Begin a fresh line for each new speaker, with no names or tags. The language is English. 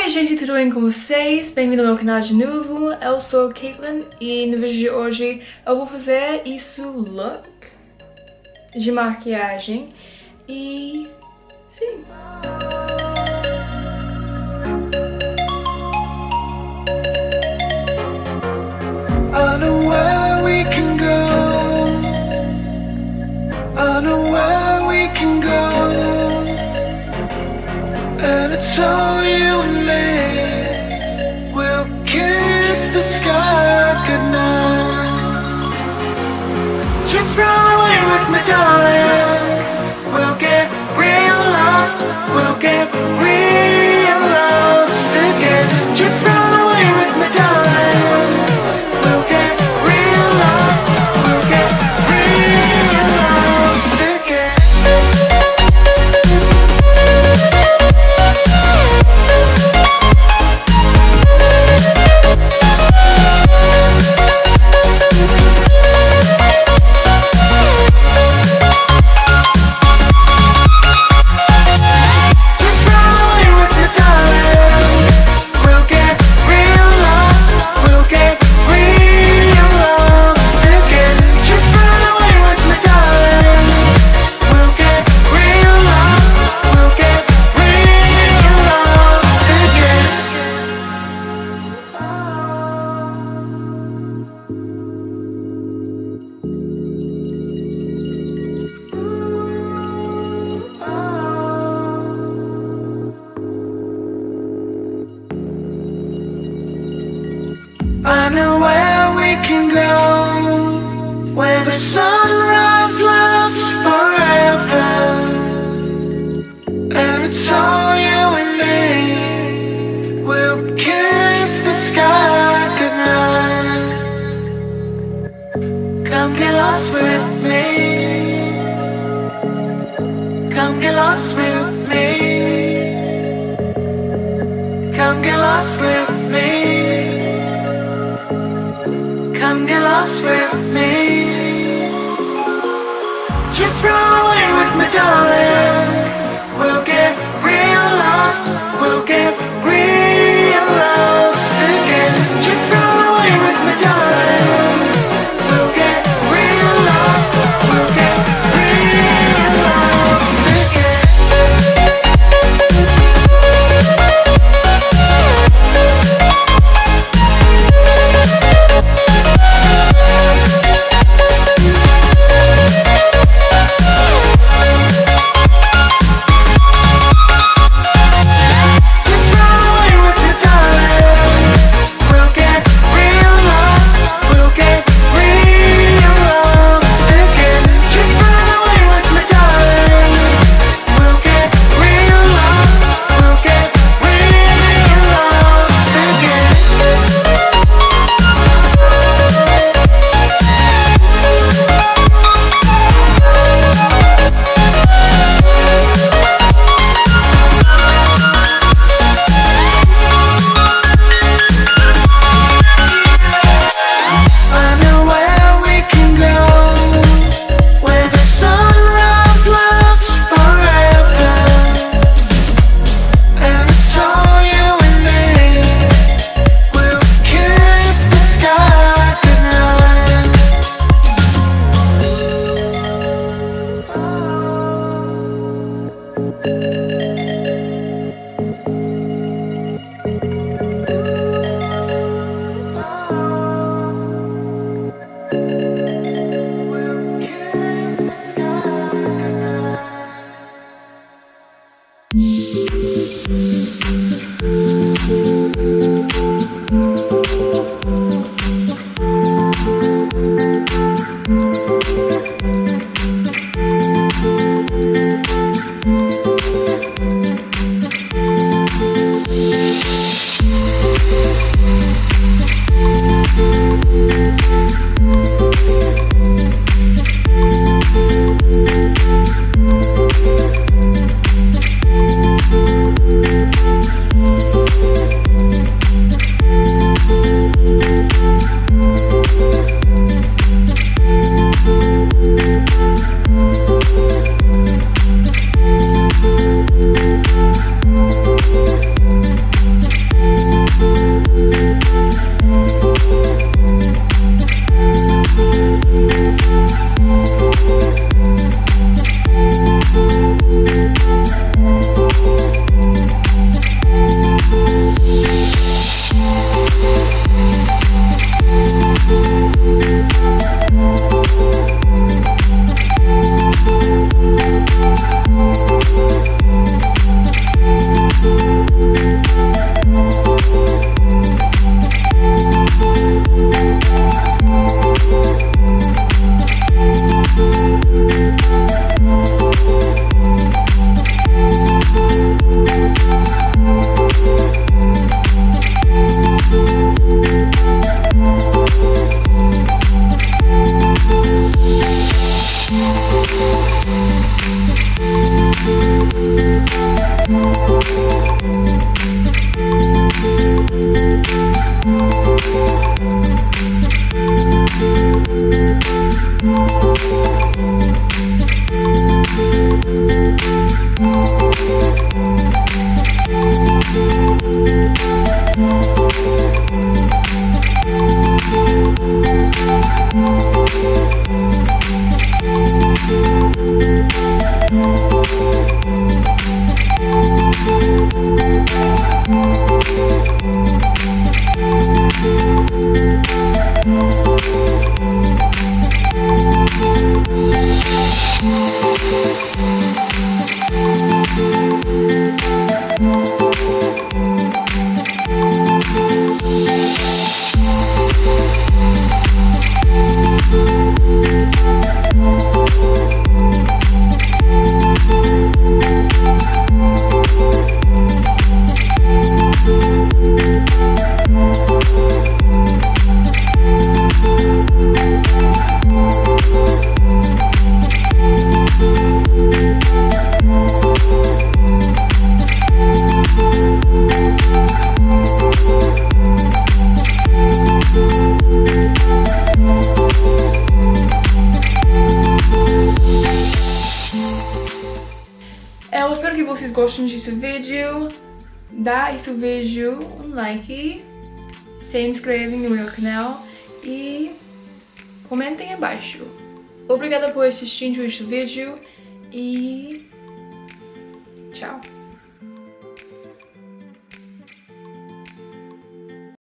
Oi gente, tudo bem com vocês? Bem-vindo ao meu canal de novo. Eu sou Katelyn e no vídeo de hoje eu vou fazer isso look de maquiagem e sim.
I know where we can go. I know where we can go. And it's all you and me. We'll kiss the sky goodnight. Just run away with me, darling. We'll get real lost. We'll get real lost again. Just run away with me, darling. We'll get real lost. We'll get real lost again. I know where we can go, where the sunrise lasts forever. And it's all you and me. We'll kiss the sky goodnight. Come get lost with me. Come get lost with me. Come get lost with me. Come get lost with me. Just run away with me, darling. We'll get real lost. We'll get real lost again. Just run away with me, darling. We'll get real lost. We'll get real lost again.
Eu espero que vocês gostem desse vídeo. Dá esse vídeo um like, se inscrevem no meu canal e comentem abaixo. Obrigada por assistir este vídeo e tchau!